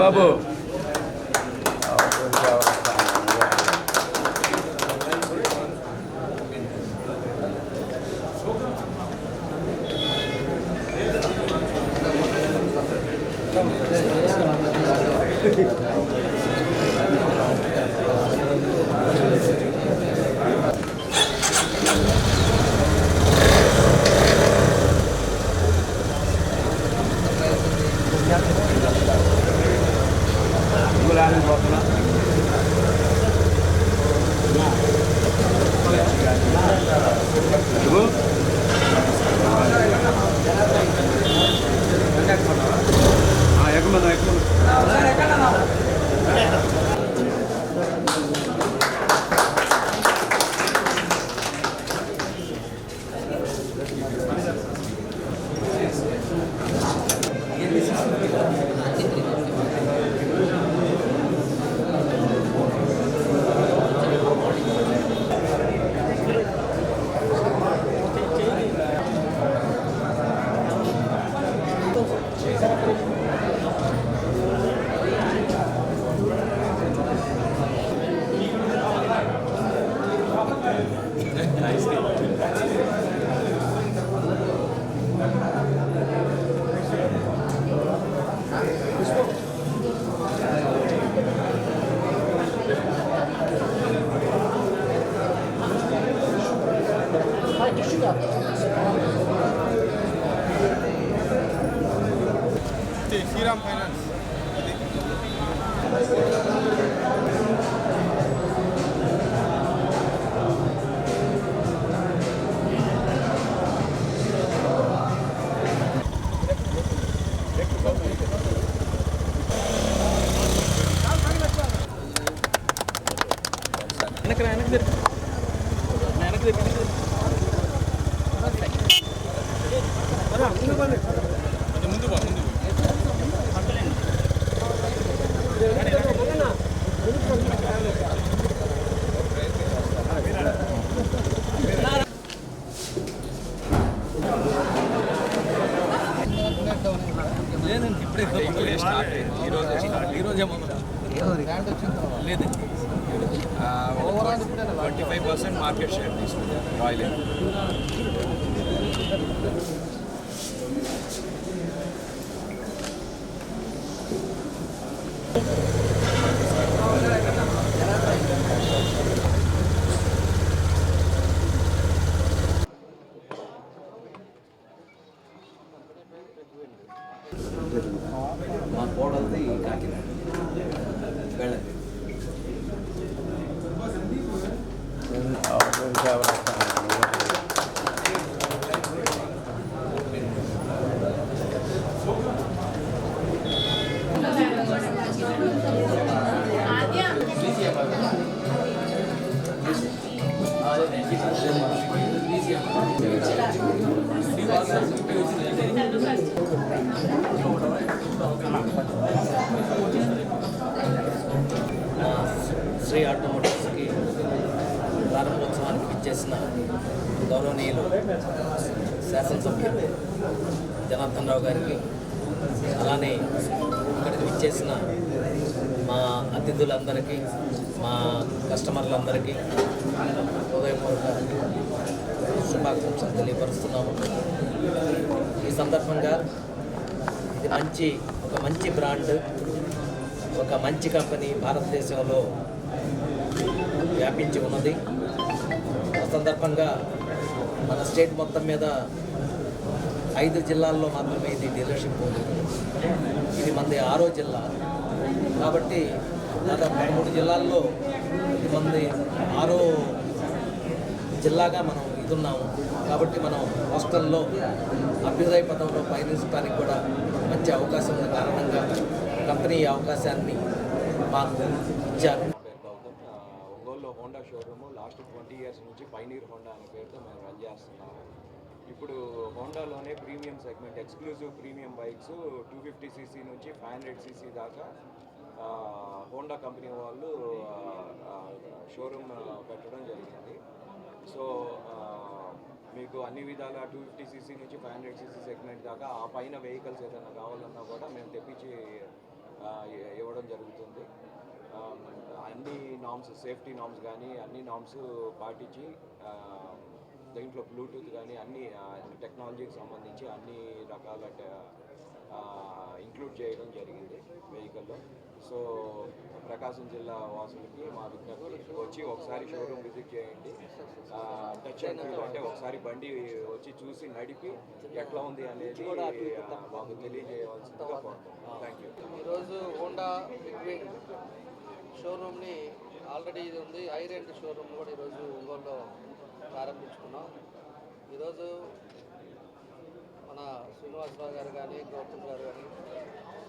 బాబు Sriram finance ఈరోజే లేదండి 25% market share తీసుకుంది రాయల్ మా కోడలది కాకినాడ వెళ్ళండి. శ్రీ ఆటోమోటివ్స్కి ప్రారంభోత్సవానికి ఇచ్చేసిన గౌరవనీయులు శాసనసభ్యులు జనార్దన్ రావు గారికి, అలానే ఇక్కడికి ఇచ్చేసిన మా అతిథులందరికీ, మా కస్టమర్లందరికీ హృదయపూర్వక శుభాకాంక్షలు తెలియపరుస్తున్నాము. ఈ సందర్భంగా ఇది ఒక మంచి బ్రాండ్, ఒక మంచి కంపెనీ భారతదేశంలో వ్యాపించి ఉన్నది. ఆ సందర్భంగా మన స్టేట్ మొత్తం మీద 5 జిల్లాల్లో మాత్రమే ఇది డీలర్షిప్ ఉంది. ఇది మనది 6వ జిల్లా కాబట్టి దాదాపు 3 జిల్లాల్లో ఇది మనది 6వ జిల్లాగా మనం ఇదున్నాము. కాబట్టి మనం హాస్టల్లో అభ్యుదయ పదంలో పయనించడానికి కూడా మంచి అవకాశం ఉన్న కారణంగా కంపెనీ ఈ అవకాశాన్ని మాకు ఇచ్చారు. ఒంగోలులో హోండా షోరూము లాస్ట్ 20 years నుంచి పైనీర్ హోండా అనే పేరుతో మేము రన్ చేస్తున్నాము. ఇప్పుడు హోండాలోనే premium segment exclusive premium bikes 250cc నుంచి 500cc దాకా హోండా కంపెనీ వాళ్ళు షోరూమ్ పెట్టడం జరిగింది. సో మీకు అన్ని విధాల 250cc నుంచి 500cc సెగ్మెంట్ దాకా ఆ పైన వెహికల్స్ ఏదైనా కావాలన్నా కూడా మేము తెప్పించి ఇవ్వడం జరుగుతుంది. అన్ని నామ్స్, సేఫ్టీ నామ్స్ కానీ అన్ని నామ్స్ పాటించి దీంట్లో బ్లూటూత్ కానీ అన్ని టెక్నాలజీకి సంబంధించి అన్ని రకాల ఇంక్లూడ్ చేయడం జరిగింది వెహికల్లో. సో ప్రకాశం జిల్లా వాసులకి మా విజ్ఞప్తి, వచ్చి ఒకసారి షోరూమ్ విజిట్ చేయండి. టచ్ అండ్ ఫీల్ అంటే ఒకసారి బండి వచ్చి చూసి నడిపి ఎట్లా ఉంది అనేది మాకు తెలియజేయవలసిందిగా కోరుతున్నాం. Thank you. ఈరోజు హోండా బిగ్ షోరూమ్ని ఆల్రెడీ ఇది ఉంది, ఐరెంట్ షోరూమ్ కూడా ఈరోజు ఒంగోలులో ప్రారంభించుకున్నాం. ఈరోజు మన శ్రీనివాసరావు గారు కానీ, గౌతమ్ గారు కానీ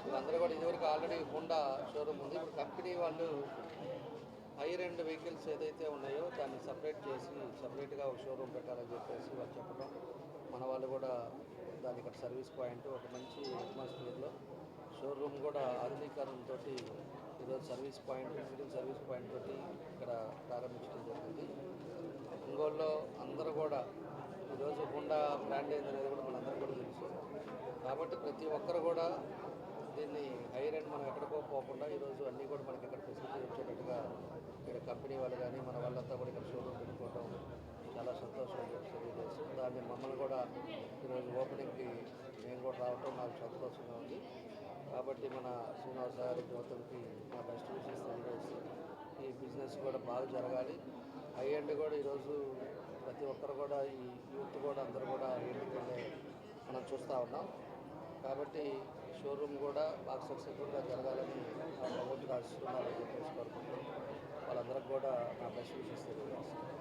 వీళ్ళందరూ కూడా ఇదివరకు ఆల్రెడీ హోండా షోరూమ్ ఉంది. ఇప్పుడు కంపెనీ వాళ్ళు హైర్ ఎండ్ వెహికల్స్ ఏదైతే ఉన్నాయో దాన్ని సపరేట్ చేసి సపరేట్గా ఒక షోరూమ్ పెట్టాలని చెప్పేసి వాళ్ళు చెప్పడం, మన వాళ్ళు కూడా దాని ఇక్కడ సర్వీస్ పాయింట్ ఒక మంచి అట్మాస్ఫియర్లో షోరూమ్ కూడా ఆధునీకరణతో ఈరోజు service point, fitting service point తోటి ఇక్కడ ప్రారంభించడం జరిగింది. ఒంగోలులో అందరూ కూడా ఈరోజు హోండా బ్రాండ్ అనేది కూడా మనందరూ కూడా తెలుసు. కాబట్టి ప్రతి ఒక్కరు కూడా దీన్ని హైర్ అండ్ మనం ఎక్కడికో పోకుండా ఈరోజు అన్నీ కూడా మనకి ఇక్కడ ఫెసిలిటీ వచ్చేటట్టుగా ఇక్కడ కంపెనీ వాళ్ళు కానీ మన వాళ్ళంతా కూడా ఇక్కడ షోరూమ్ పెట్టుకోవడం చాలా సంతోషంగా తెలియజేస్తాం. దాన్ని మమ్మల్ని కూడా ఈరోజు ఓపెనింగ్కి మేము కూడా రావటం నాకు సంతోషంగా ఉంది. కాబట్టి మన శ్రీనివాస గారి గౌతమ్కి మా బెస్ట్ విషెస్ తెలియజేస్తూ ఈ బిజినెస్ కూడా బాగా జరగాలి. హై ఎండ్ కూడా ఈరోజు ప్రతి ఒక్కరు కూడా ఈ యూత్ కూడా అందరూ కూడా ఇంటికి వెళ్ళే మనం చూస్తూ ఉన్నాం. కాబట్టి షోరూమ్ కూడా బాగా సక్సెస్ఫుల్గా జరగాలని భగవంతుడు ఆశిస్తున్నారని చెప్పేసి కోరుకుంటూ వాళ్ళందరికీ కూడా నా బెస్ట్ విషెస్ తెలియజేస్తాను.